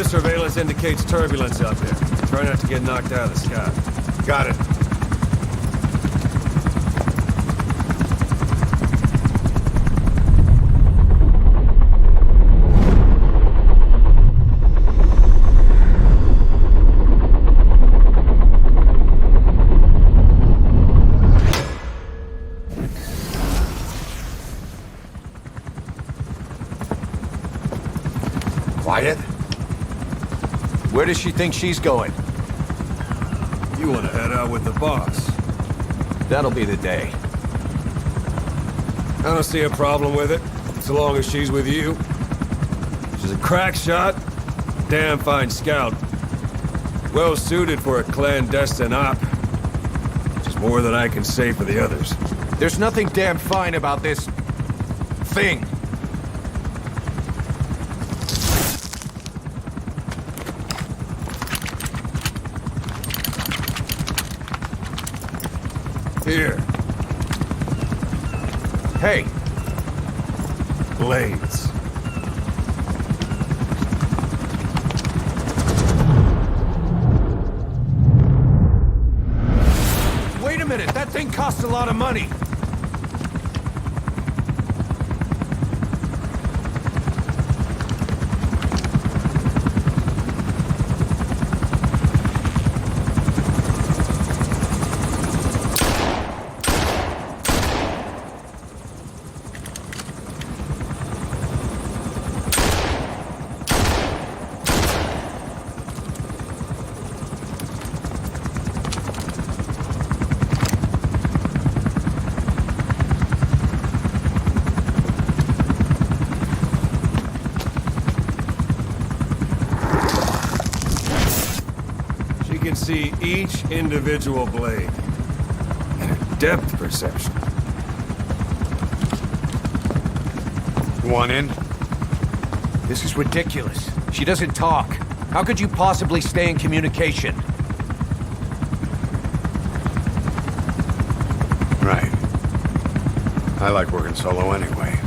Weather surveillance indicates turbulence out there. Try not to get knocked out of the sky. Got it. Quiet. Where does she think she's going? You want to head out with the boss? That'll be the day. I don't see a problem with it, so long as she's with you. She's a crack shot, damn fine scout. Well suited for a clandestine op. Which is more than I can say for the others. There's nothing damn fine about this... thing. Here. Hey, Blades. wait a minute, that thing costs a lot of money. Can see each individual blade and a depth perception. You want in? This is ridiculous. She doesn't talk. How could you possibly stay in communication? Right. I like working solo anyway.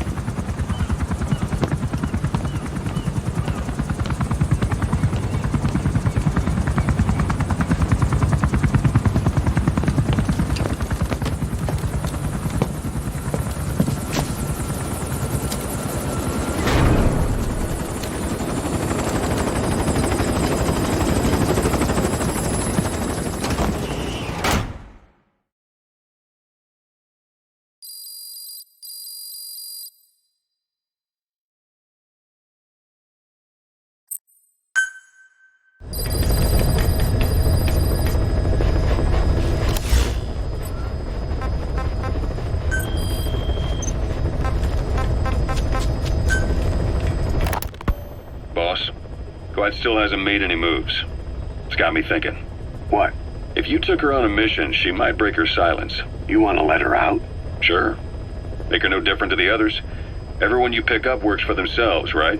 Squad still hasn't made any moves. It's got me thinking. What? If you took her on a mission, she might break her silence. You want to let her out? Sure. Make her no different to the others. Everyone you pick up works for themselves, right?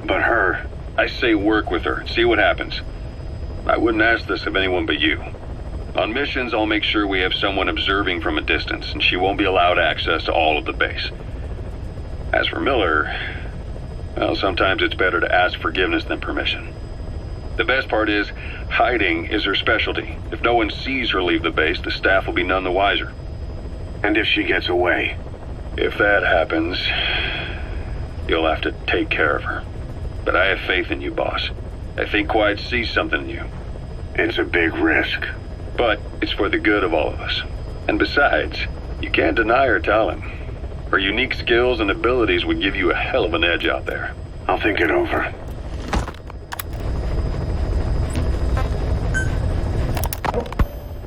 But her... I say work with her and see what happens. I wouldn't ask this of anyone but you. On missions, I'll make sure we have someone observing from a distance, and she won't be allowed access to all of the base. As for Miller, well, sometimes it's better to ask forgiveness than permission. The best part is, hiding is her specialty. If no one sees her leave the base, the staff will be none the wiser. And if she gets away? If that happens, you'll have to take care of her. But I have faith in you, boss. I think Quiet sees something in you. It's a big risk. But it's for the good of all of us. And besides, you can't deny her talent. Her unique skills and abilities would give you a hell of an edge out there. I'll think it over.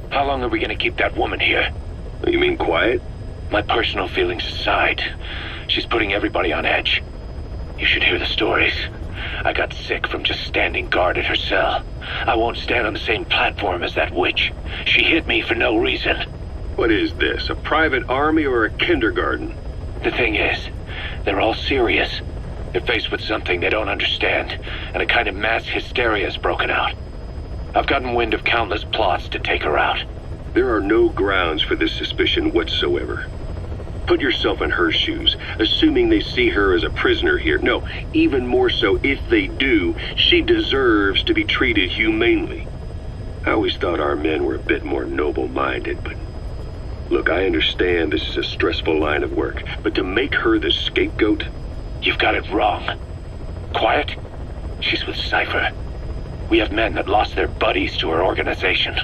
How long are we gonna keep that woman here? You mean Quiet? My personal feelings aside, she's putting everybody on edge. You should hear the stories. I got sick from just standing guard at her cell. I won't stand on the same platform as that witch. She hit me for no reason. What is this, a private army or a kindergarten? The thing is, they're all serious. They're faced with something they don't understand, and a kind of mass hysteria has broken out. I've gotten wind of countless plots to take her out. There are no grounds for this suspicion whatsoever. Put yourself in her shoes, assuming they see her as a prisoner here. No, even more so, if they do, she deserves to be treated humanely. I always thought our men were a bit more noble-minded, but... Look, I understand this is a stressful line of work, but to make her the scapegoat... You've got it wrong. Quiet? She's with Cypher. We have men that lost their buddies to her organization.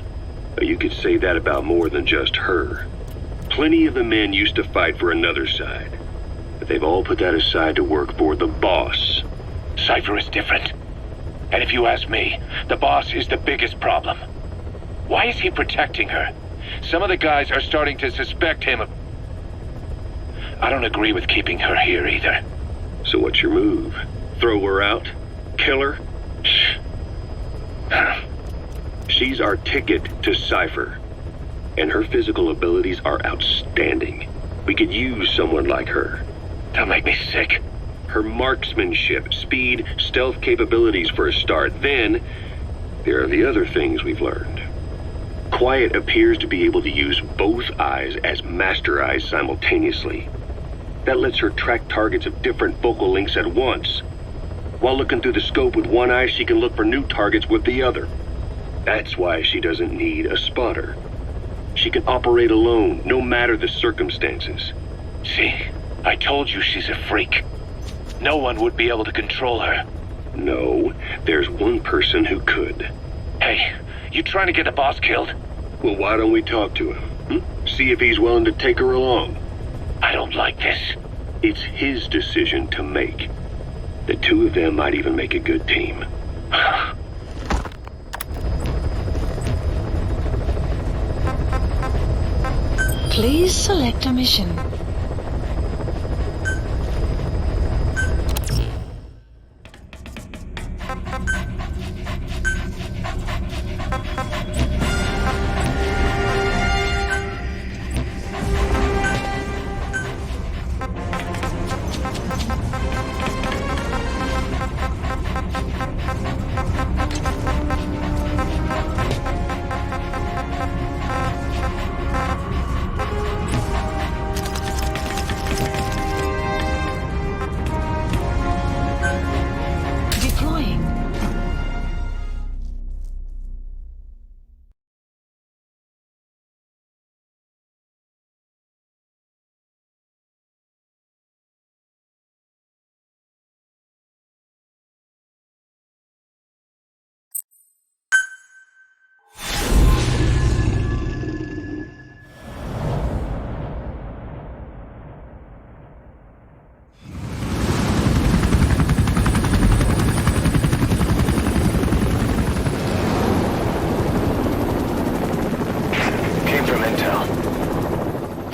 You could say that about more than just her. Plenty of the men used to fight for another side, but they've all put that aside to work for the boss. Cypher is different. And if you ask me, the boss is the biggest problem. Why is he protecting her? Some of the guys are starting to suspect him of... I don't agree with keeping her here either. So what's your move? Throw her out? Kill her? She's our ticket to Cypher. And her physical abilities are outstanding. We could use someone like her. That'll make me sick. Her marksmanship, speed, stealth capabilities for a start. Then, there are the other things we've learned. Quiet appears to be able to use both eyes as master eyes simultaneously. That lets her track targets of different focal lengths at once. While looking through the scope with one eye, she can look for new targets with the other. That's why she doesn't need a spotter. She can operate alone, no matter the circumstances. See, I told you she's a freak. No one would be able to control her. No, there's one person who could. Hey, you trying to get the boss killed? Well, why don't we talk to him? See if he's willing to take her along. I don't like this. It's his decision to make. The two of them might even make a good team. Please select a mission.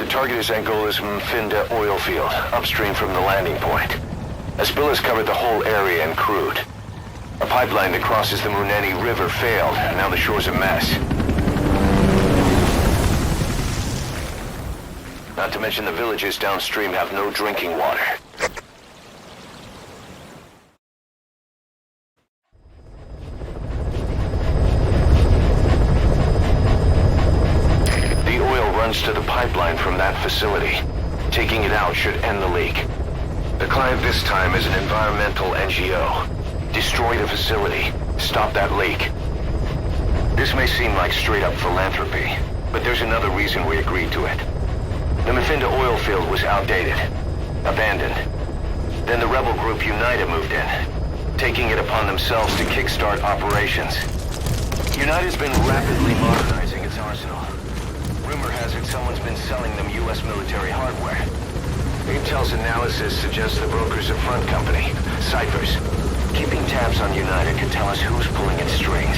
Target is Angolas Mfinda oil field, upstream from the landing point. A spill has covered the whole area and crude. A pipeline that crosses the Muneni River failed, and now the shore's a mess. Not to mention the villages downstream have no drinking water. To the pipeline from that facility. Taking it out should end the leak. The client this time is an environmental NGO. Destroy the facility. Stop that leak. This may seem like straight-up philanthropy, but there's another reason we agreed to it. The Mfinda oil field was outdated, abandoned. Then the rebel group United moved in, taking it upon themselves to kickstart operations. United's been rapidly modernizing its arsenal. Rumor has it someone's been selling them U.S. military hardware. Intel's analysis suggests the broker's a front company, Cyphers. Keeping tabs on United could tell us who's pulling its strings.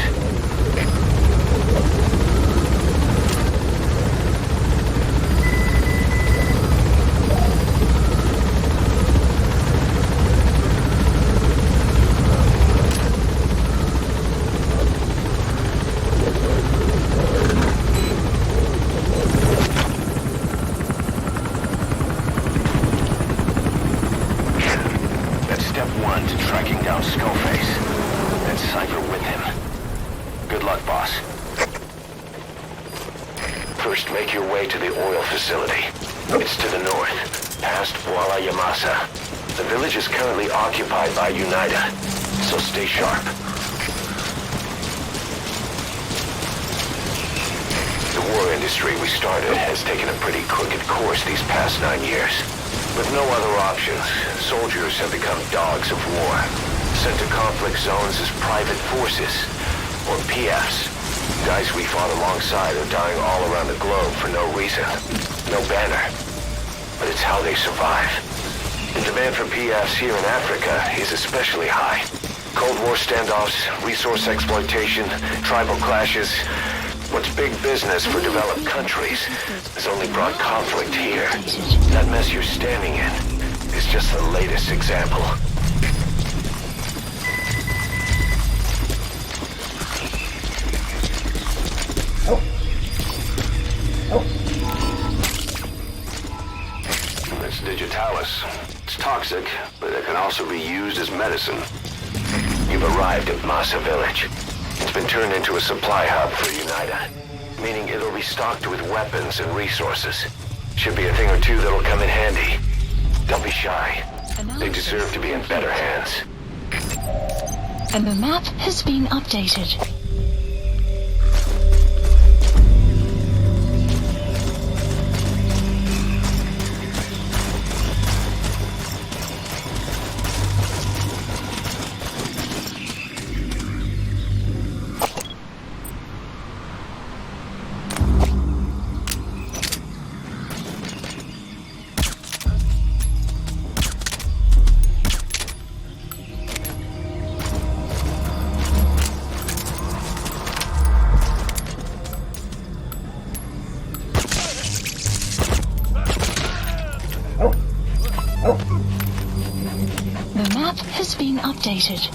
First, make your way to the oil facility. It's to the north, past Wala Yamasa. The village is currently occupied by UNITA, so stay sharp. The war industry we started has taken a pretty crooked course these past 9 years. With no other options, soldiers have become dogs of war, sent to conflict zones as private forces, or PFs. Guys we fought alongside are dying all around the globe for no reason, no banner. But it's how they survive. The demand for PFs here in Africa is especially high. Cold War standoffs, resource exploitation, tribal clashes. What's big business for developed countries has only brought conflict here. That mess you're standing in is just the latest example. It's digitalis. It's toxic, but it can also be used as medicine. You've arrived at Masa Village. It's been turned into a supply hub for UNITA, meaning it'll be stocked with weapons and resources. Should be a thing or two that'll come in handy. Don't be shy. They deserve to be in better hands. And the map has been updated. The map has been updated.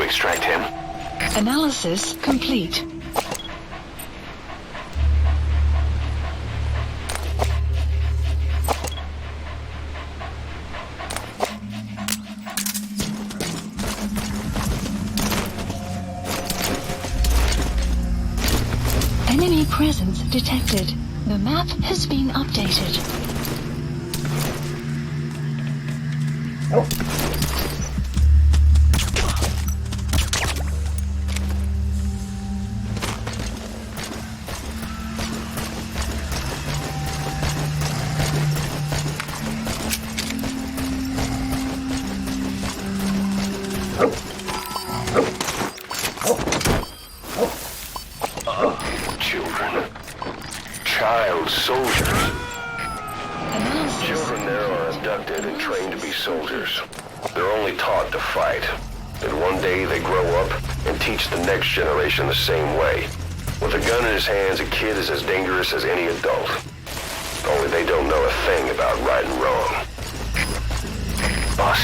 Extract him. Analysis complete. Enemy presence detected. The map has been updated. Child soldiers. Children there are abducted and trained to be soldiers. They're only taught to fight. And one day they grow up and teach the next generation the same way. With a gun in his hands, a kid is as dangerous as any adult. Only they don't know a thing about right and wrong. Boss,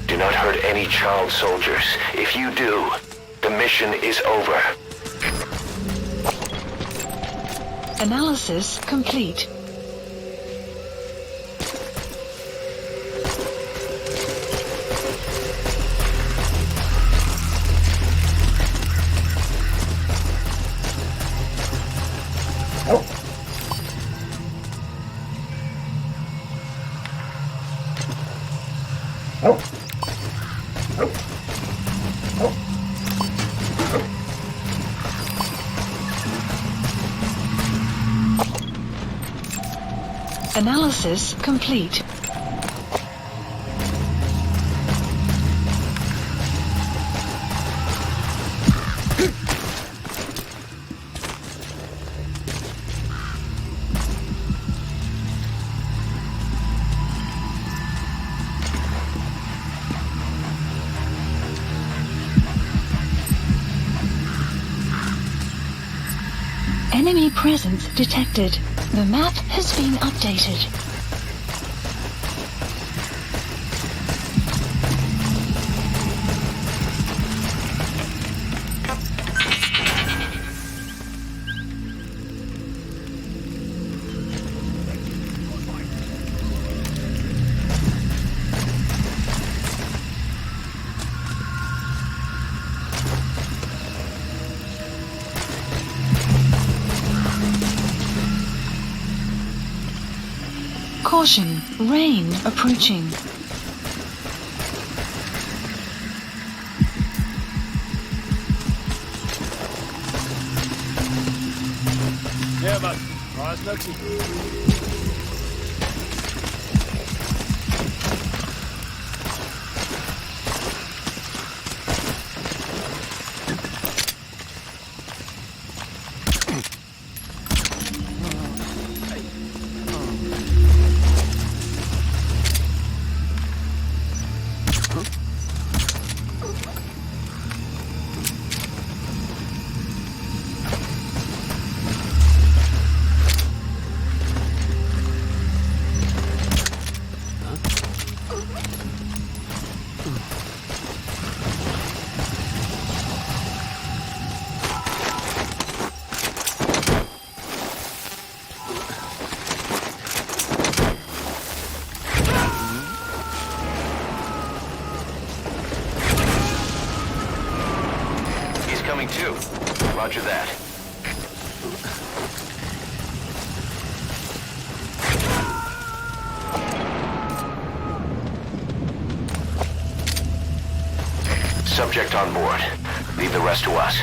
do not hurt any child soldiers. If you do, the mission is over. Analysis complete. Analysis complete. Enemy presence detected. The map has been updated. Caution, rain approaching. Coming too. Roger that. Subject on board. Leave the rest to us.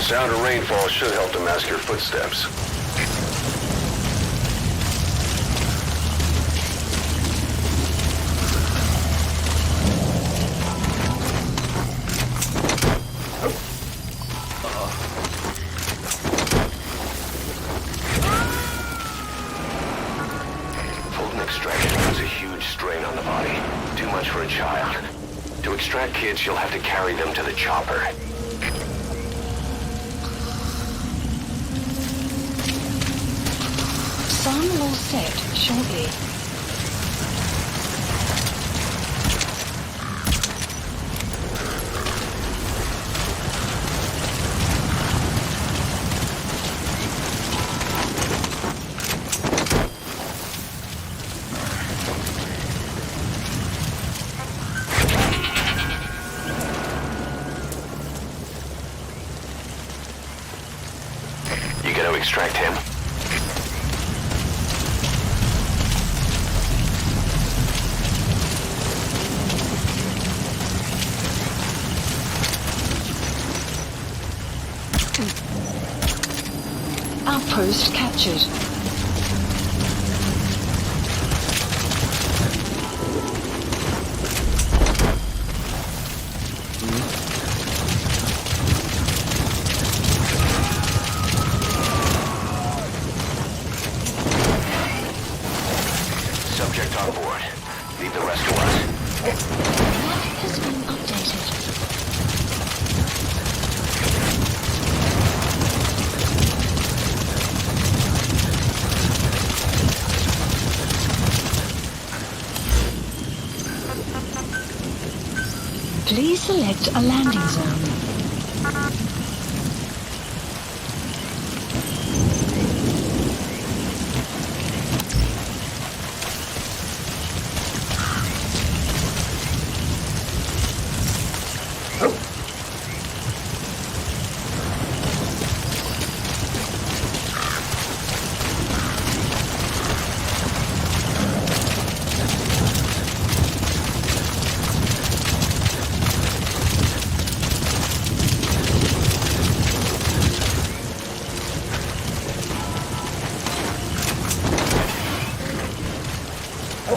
Sound of rainfall should help to mask your footsteps. Fulton extraction puts a huge strain on the body. Too much for a child. To extract kids, you'll have to carry them to the chopper. Sun will set shortly. You gonna extract him? Outpost captured. Subject on board. Leave the rest to us. Map has been updated. Please select a landing zone. The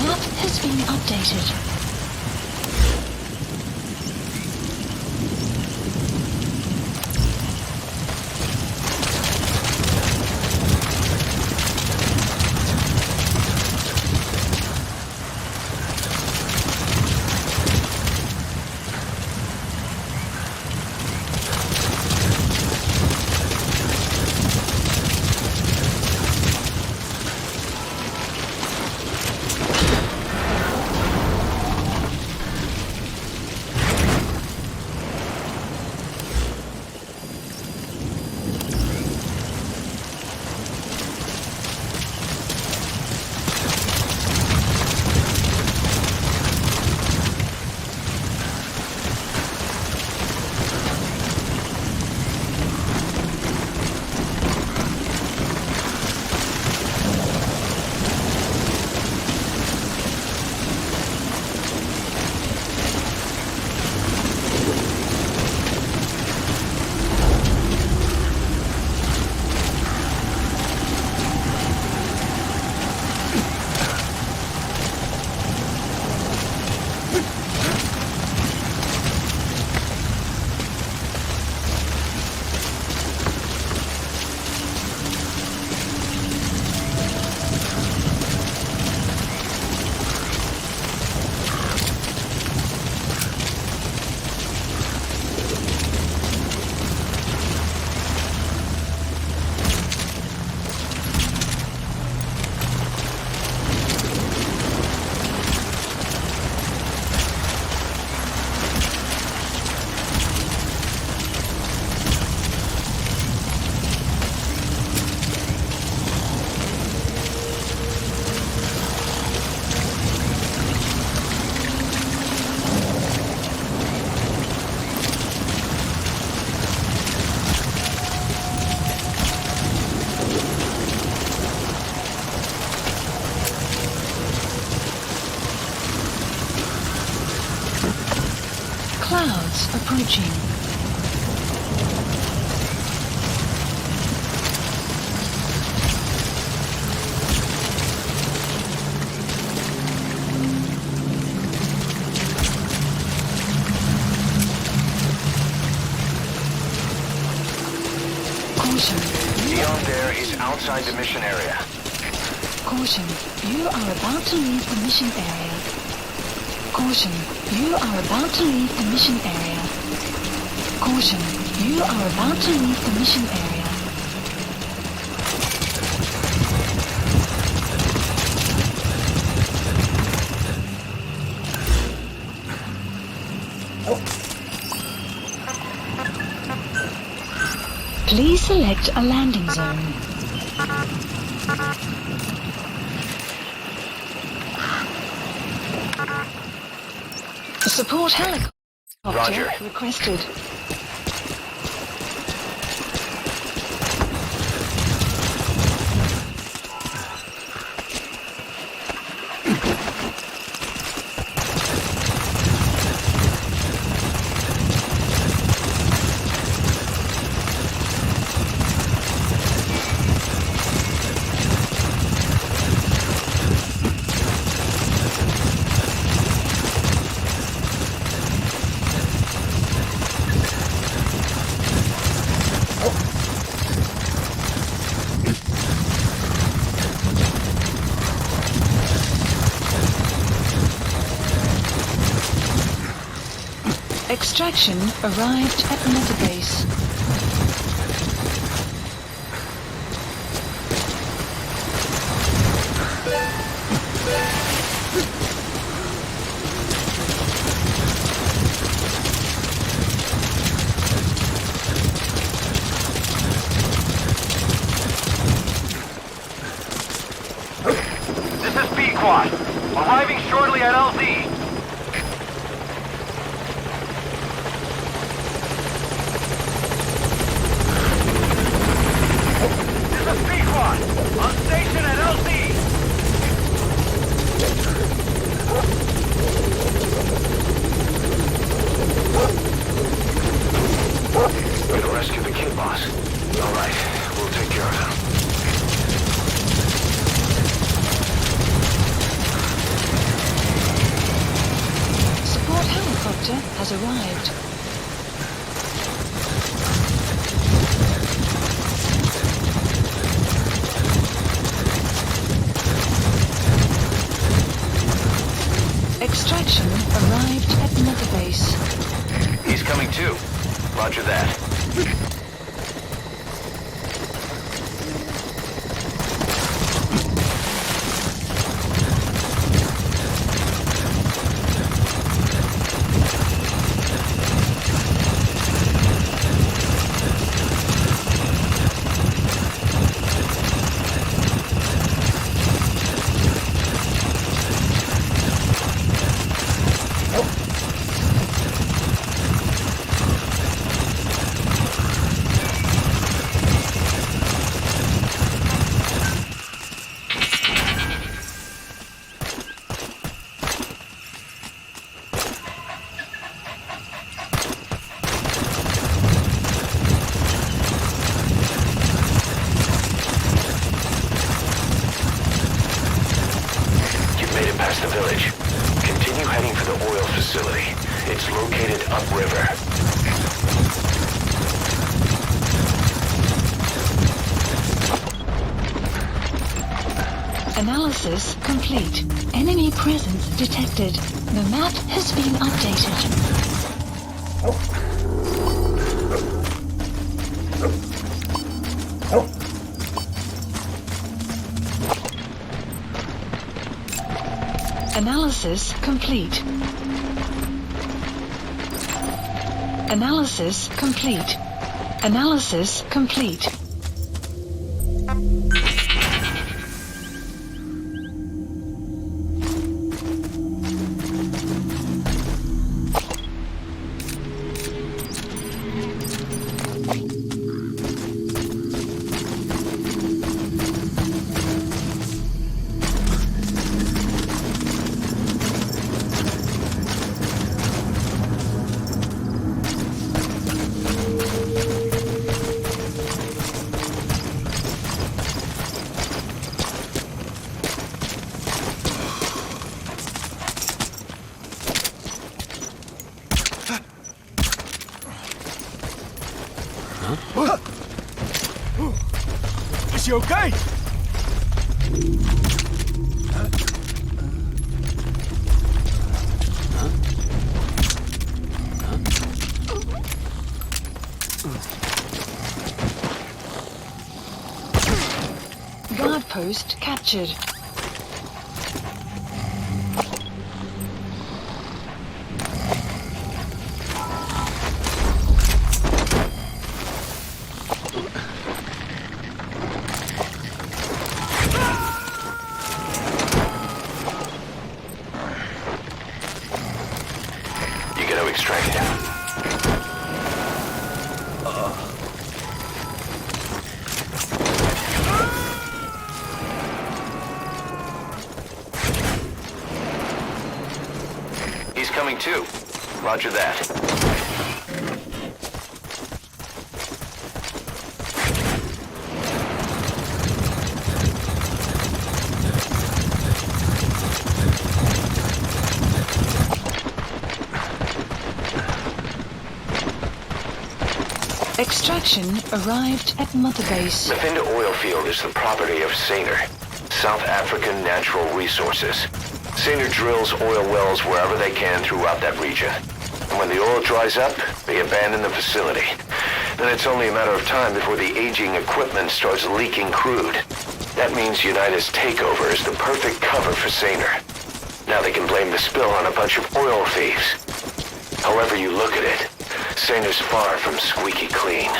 map has been updated. Clouds approaching. Caution. Beyond there is outside the mission area. Caution. You are about to leave the mission area. Caution. You are about to leave the mission area. Caution. You are about to leave the mission area. Please select a landing zone. Support helicopter Roger. requested. Extraction arrived at Metabase. This is B-Quad. Arriving shortly at LZ. This is B-Quad. On station at LZ. Gonna rescue the kid, boss. All right, we'll take care of him. Support helicopter has arrived. Extraction arrived at Metabase. He's coming too. Roger that. Past the village. Continue heading for the oil facility. It's located upriver. Analysis complete. Enemy presence detected. The map has been updated. Analysis complete. Analysis complete. Analysis complete. Is she okay? Guard post captured. You gotta extract him. He's coming too. Roger that. Extraction arrived at Mother Base. The Finda oil field is the property of Saner, South African Natural Resources. Saner drills oil wells wherever they can throughout that region. When the oil dries up, they abandon the facility. Then it's only a matter of time before the aging equipment starts leaking crude. That means United's takeover is the perfect cover for Saner. Now they can blame the spill on a bunch of oil thieves. However you look at it, Saner's far from squeaky clean.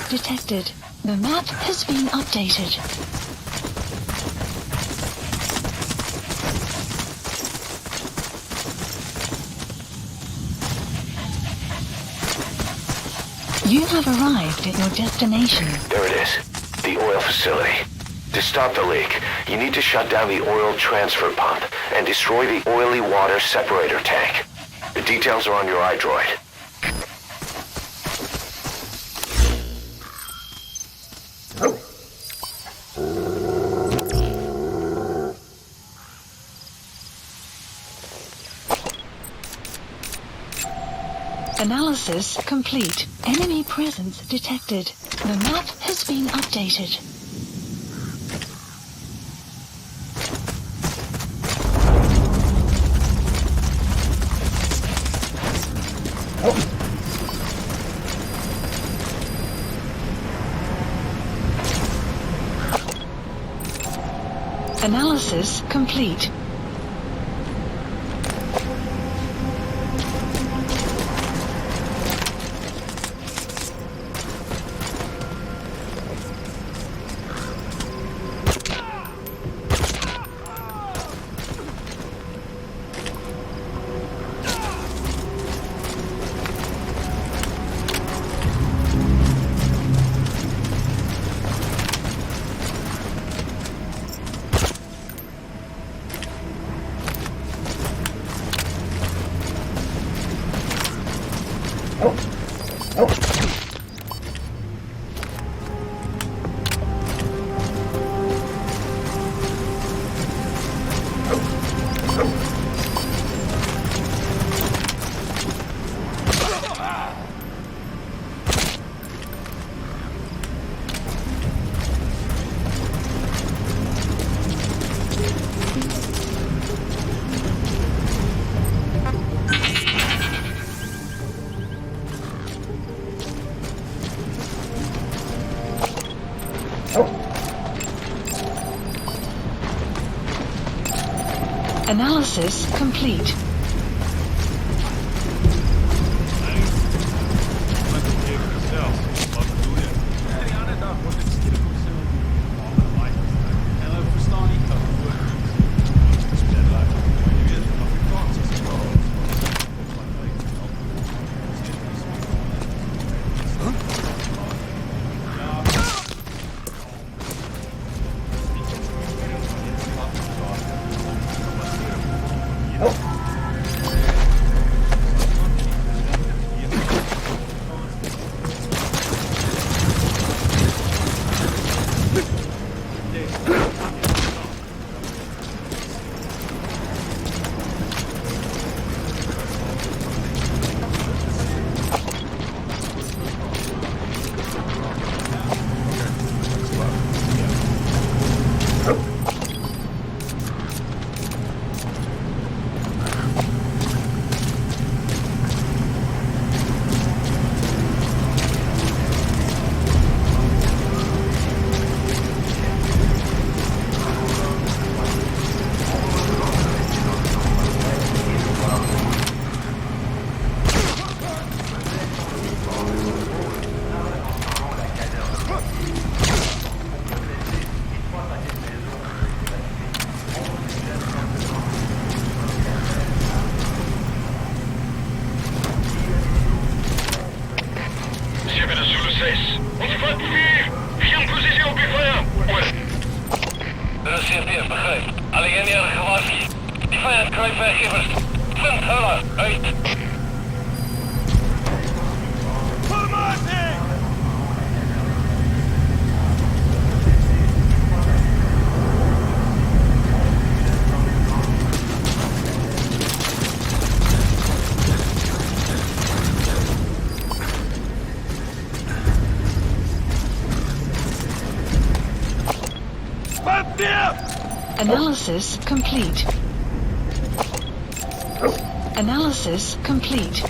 Detected. The map has been updated. You have arrived at your destination. There it is. The oil facility. To stop the leak, you need to shut down the oil transfer pump and destroy the oily water separator tank. The details are on your iDroid. Analysis complete. Enemy presence detected. The map has been updated. Analysis complete. Analysis complete. Wat 4. Geen positie op je vijand. De CP begrijpt. Alleen erg gewaarschuwd. Die vijand kruipt weg eerst. Vindt huller. Uit. Analysis complete. Analysis complete.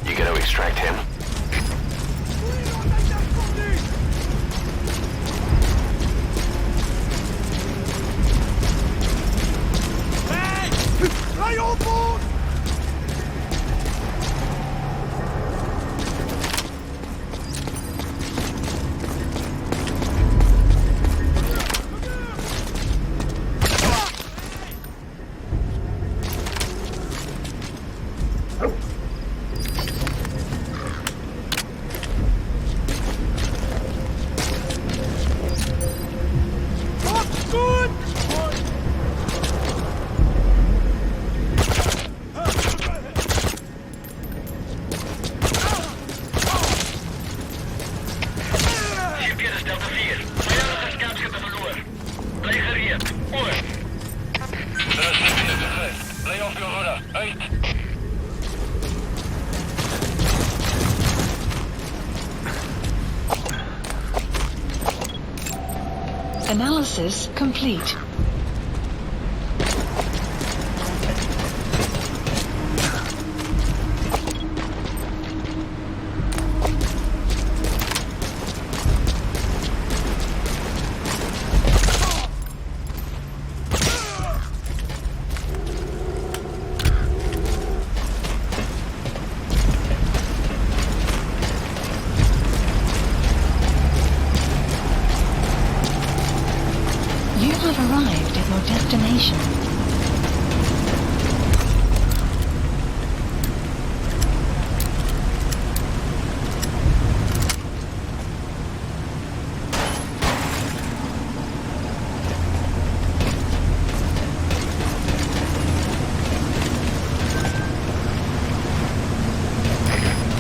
You gonna extract him? Analysis complete. Arrived at your destination.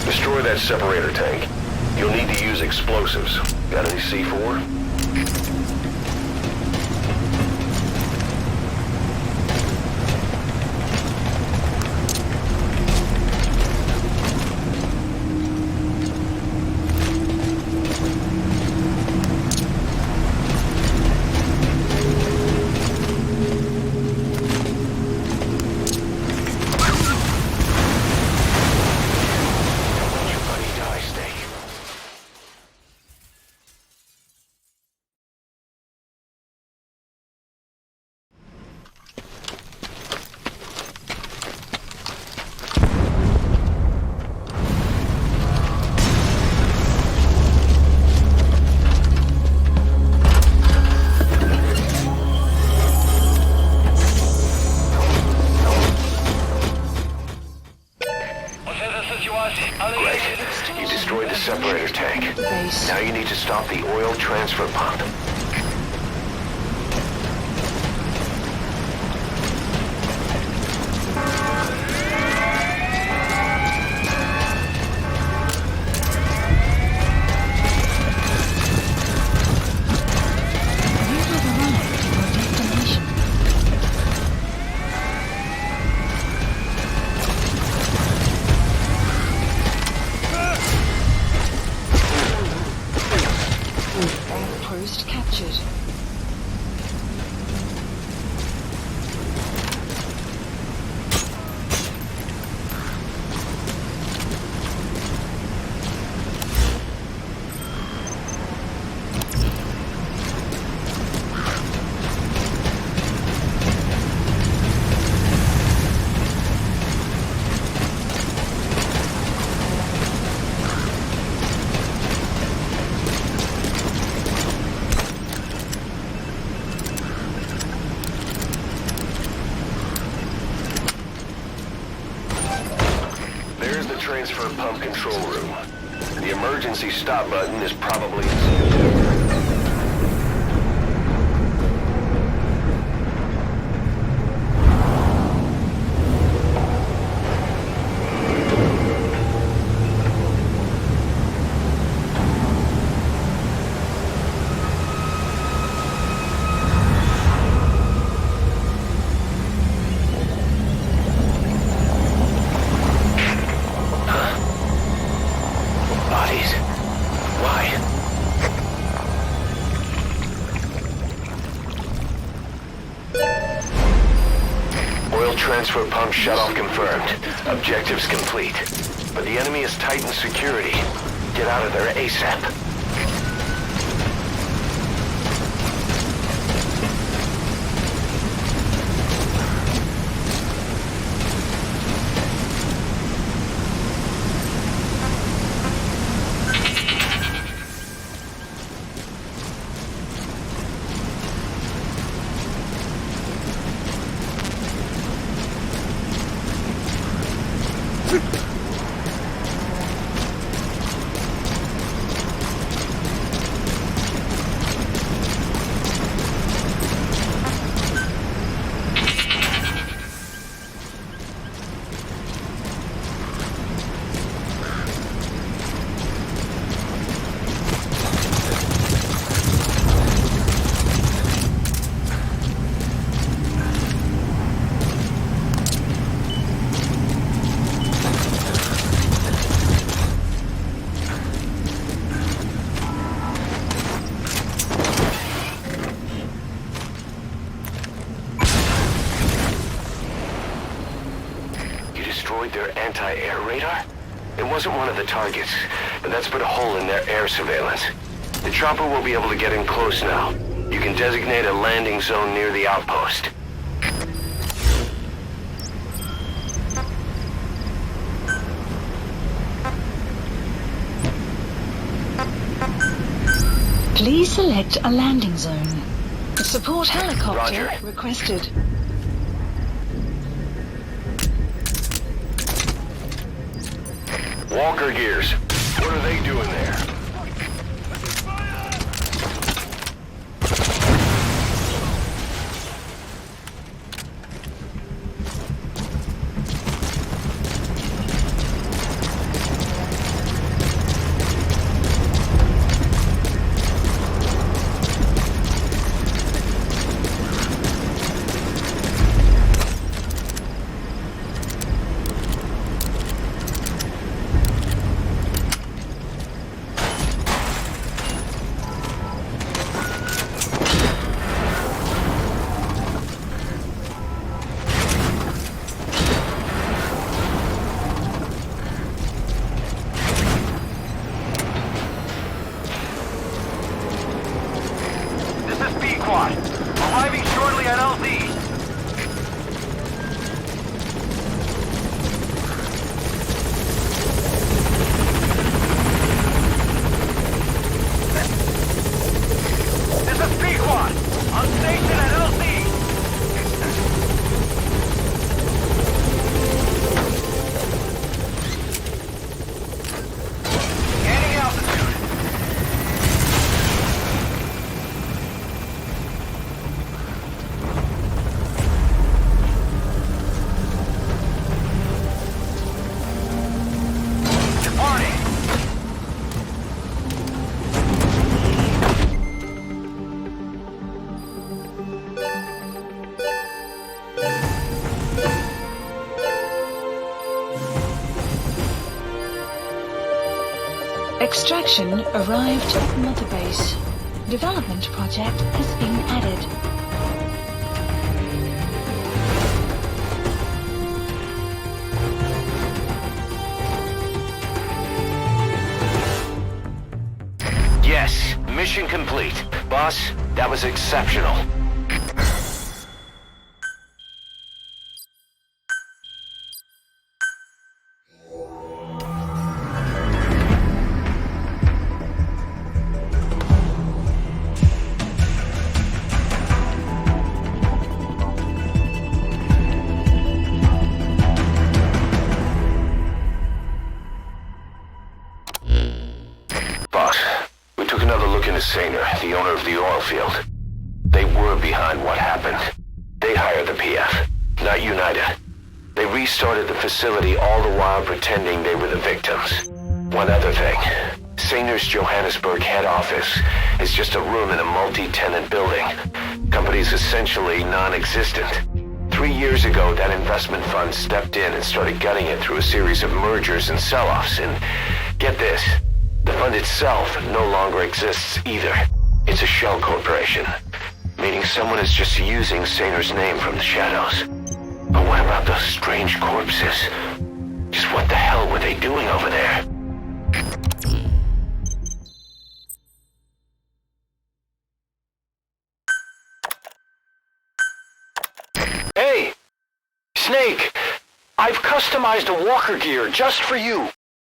Destroy that separator tank. You'll need to use explosives. Got any C4? Great. You destroyed the separator tank. Base. Now you need to stop the oil transfer pump. You have arrived at your destination. Post captured. There's the transfer pump control room. The emergency stop button is probably... Bodies? Why? Oil transfer pump shutoff confirmed. Objectives complete. But the enemy has tightened security. Get out of there ASAP. Destroyed their anti-air radar? It wasn't one of the targets, but that's put a hole in their air surveillance. The chopper will be able to get in close now. You can designate a landing zone near the outpost. Please select a landing zone. Support helicopter Roger. requested. Walker gears. What are they doing there? Extraction arrived at Mother Base. Development project has been added. Yes, mission complete. Boss, that was exceptional. Boss, we took another look into Saner, the owner of the oil field. They were behind what happened. They hired the PF, not United. They restarted the facility all the while pretending they were the victims. One other thing. Saner's Johannesburg head office is just a room in a multi-tenant building. Company's essentially non-existent. 3 years ago, that investment fund stepped in and started gutting it through a series of mergers and sell-offs. And get this, the fund itself no longer exists either. It's a shell corporation, meaning someone is just using Saner's name from the shadows. But what about those strange corpses? Just what the hell were they doing over there? Hey! Snake! I've customized a walker gear just for you.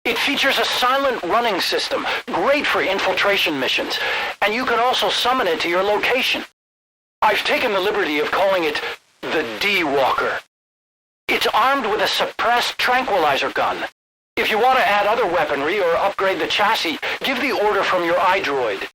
It features a silent running system, great for infiltration missions, and you can also summon it to your location. I've taken the liberty of calling it the D-Walker. It's armed with a suppressed tranquilizer gun. If you want to add other weaponry or upgrade the chassis, give the order from your iDroid.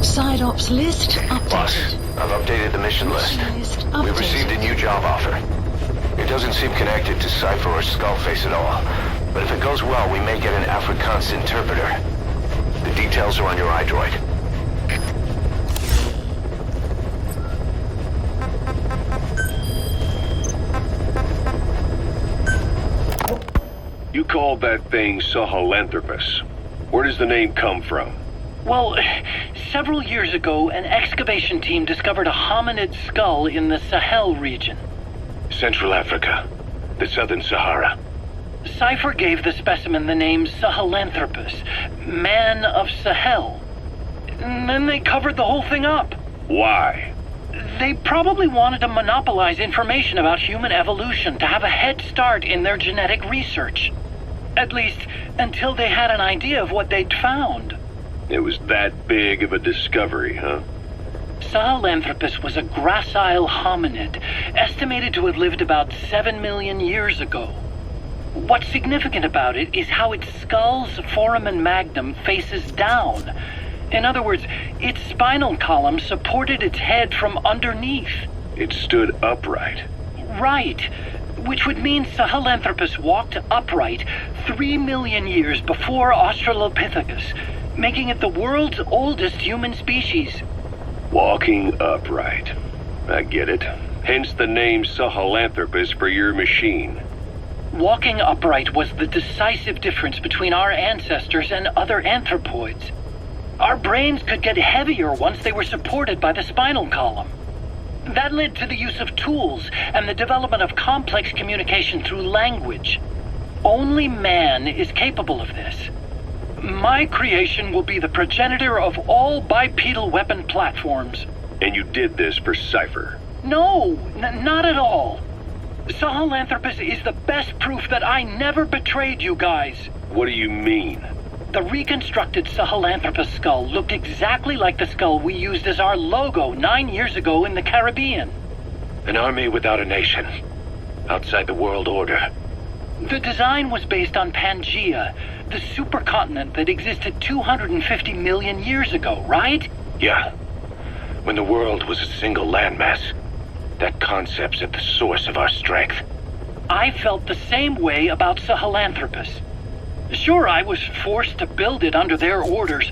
Side ops list updated. Boss, I've updated the mission list. We received a new job offer. It doesn't seem connected to Cypher or Skullface at all. But if it goes well, we may get an Afrikaans interpreter. The details are on your iDroid. You called that thing Sahelanthropus. Where does the name come from? Well, several years ago, an excavation team discovered a hominid skull in the Sahel region. Central Africa, the Southern Sahara. Cypher gave the specimen the name Sahelanthropus, Man of Sahel. And then they covered the whole thing up. Why? They probably wanted to monopolize information about human evolution to have a head start in their genetic research. At least, until they had an idea of what they'd found. It was that big of a discovery, huh? Sahelanthropus was a gracile hominid, estimated to have lived about 7 million years ago. What's significant about it is how its skull's foramen magnum faces down. In other words, its spinal column supported its head from underneath. It stood upright. Right, which would mean Sahelanthropus walked upright 3 million years before Australopithecus, making it the world's oldest human species. Walking upright. I get it. Hence the name Sahelanthropus for your machine. Walking upright was the decisive difference between our ancestors and other anthropoids. Our brains could get heavier once they were supported by the spinal column. That led to the use of tools and the development of complex communication through language. Only man is capable of this. My creation will be the progenitor of all bipedal weapon platforms. And you did this for Cypher? No, not at all. Sahelanthropus is the best proof that I never betrayed you guys. What do you mean? The reconstructed Sahelanthropus skull looked exactly like the skull we used as our logo 9 years ago in the Caribbean. An army without a nation. Outside the world order. The design was based on Pangea, the supercontinent that existed 250 million years ago, right? Yeah. When the world was a single landmass, that concept's at the source of our strength. I felt the same way about Sahelanthropus. Sure, I was forced to build it under their orders,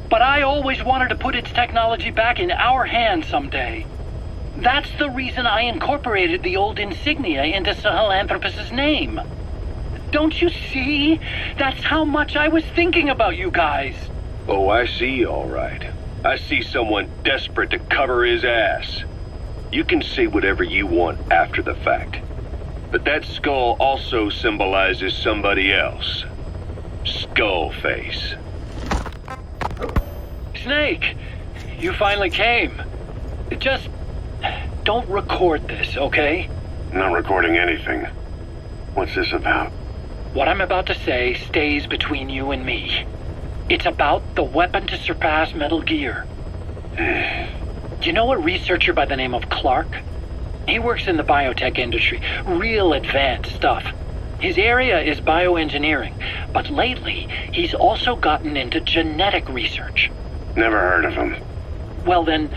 but I always wanted to put its technology back in our hands someday. That's the reason I incorporated the old insignia into Sahelanthropus's name. Don't you see? That's how much I was thinking about you guys. Oh, I see, all right. I see someone desperate to cover his ass. You can say whatever you want after the fact. But that skull also symbolizes somebody else. Skullface. Snake, you finally came. Just don't record this, okay? Not recording anything. What's this about? What I'm about to say stays between you and me. It's about the weapon to surpass Metal Gear. You know a researcher by the name of Clark? He works in the biotech industry, real advanced stuff. His area is bioengineering, but lately he's also gotten into genetic research. Never heard of him. Well then,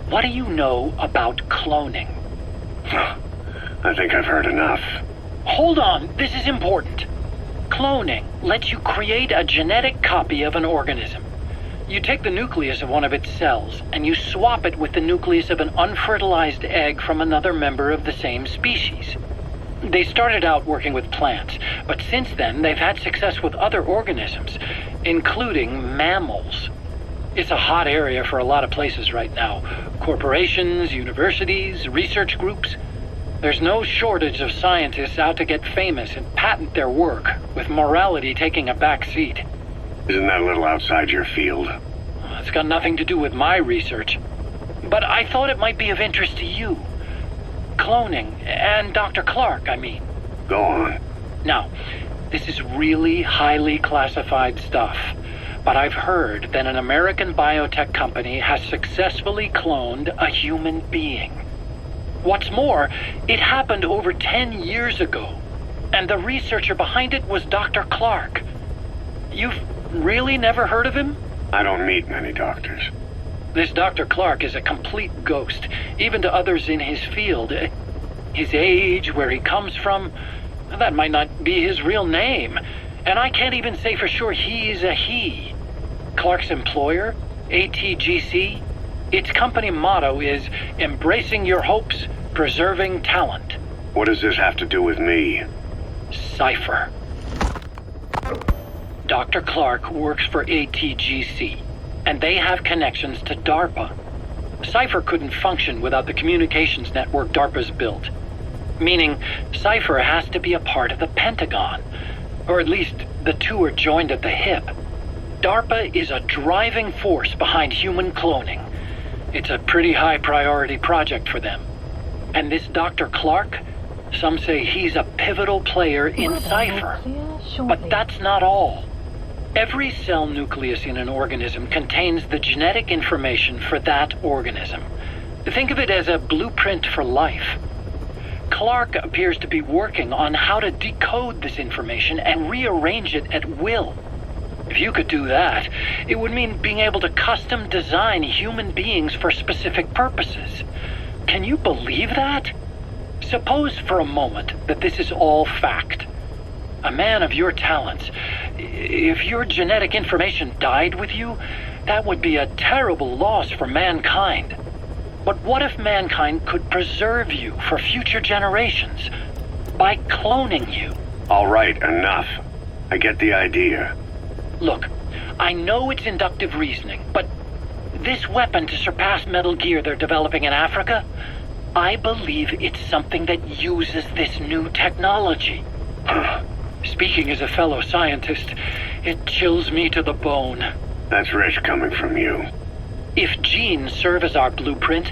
what do you know about cloning? I think I've heard enough. Hold on, this is important. Cloning lets you create a genetic copy of an organism. You take the nucleus of one of its cells, and you swap it with the nucleus of an unfertilized egg from another member of the same species. They started out working with plants, but since then they've had success with other organisms, including mammals. It's a hot area for a lot of places right now. Corporations, universities, research groups. There's no shortage of scientists out to get famous and patent their work, with morality taking a back seat. Isn't that a little outside your field? It's got nothing to do with my research. But I thought it might be of interest to you. Cloning, and Dr. Clark, I mean. Go on. Now, this is really highly classified stuff, but I've heard that an American biotech company has successfully cloned a human being. What's more, it happened over 10 years ago, and the researcher behind it was Dr. Clark. You've really never heard of him? I don't meet many doctors. This Dr. Clark is a complete ghost, even to others in his field. His age, where he comes from, that might not be his real name. And I can't even say for sure he's a he. Clark's employer, ATGC, its company motto is embracing your hopes, preserving talent. What does this have to do with me? Cypher. Dr. Clark works for ATGC, and they have connections to DARPA. Cypher couldn't function without the communications network DARPA's built. Meaning, Cypher has to be a part of the Pentagon. Or at least, the two are joined at the hip. DARPA is a driving force behind human cloning. It's a pretty high priority project for them. And this Dr. Clark, some say he's a pivotal player in Cypher. But that's not all. Every cell nucleus in an organism contains the genetic information for that organism. Think of it as a blueprint for life. Clark appears to be working on how to decode this information and rearrange it at will. If you could do that, it would mean being able to custom design human beings for specific purposes. Can you believe that? Suppose for a moment that this is all fact. A man of your talents, if your genetic information died with you, that would be a terrible loss for mankind. But what if mankind could preserve you for future generations by cloning you? All right, enough. I get the idea. Look, I know it's inductive reasoning, but this weapon to surpass Metal Gear they're developing in Africa, I believe it's something that uses this new technology. Speaking as a fellow scientist, it chills me to the bone. That's rich coming from you. If genes serve as our blueprint,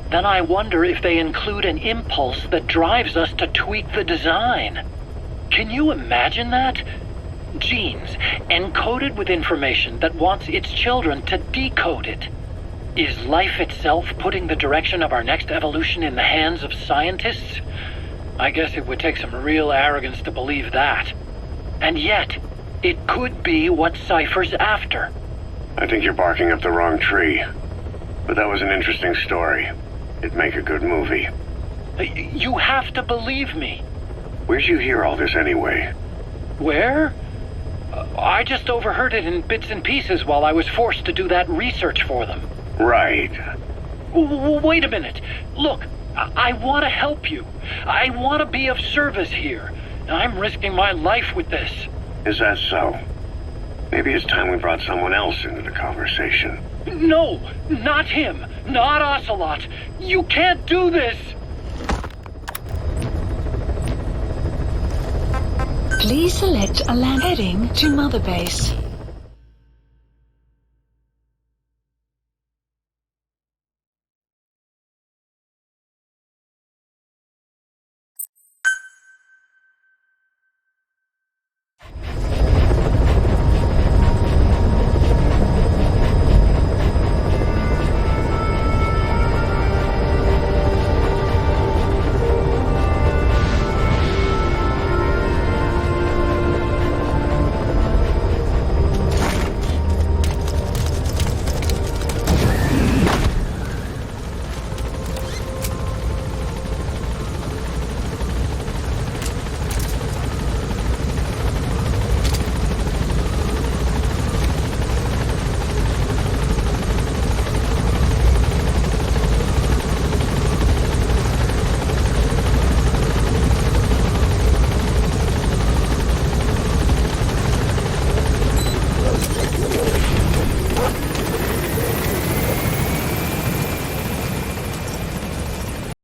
then I wonder if they include an impulse that drives us to tweak the design. Can you imagine that? Genes encoded with information that wants its children to decode it. Is life itself putting the direction of our next evolution in the hands of scientists? I guess it would take some real arrogance to believe that. And yet, it could be what Cypher's after. I think you're barking up the wrong tree. But that was an interesting story. It'd make a good movie. You have to believe me. Where'd you hear all this anyway? Where? I just overheard it in bits and pieces while I was forced to do that research for them. Right. Wait a minute. Look, I want to help you. I want to be of service here. I'm risking my life with this. Is that so? Maybe it's time we brought someone else into the conversation. No, not him. Not Ocelot. You can't do this. Please select a land heading to Mother Base.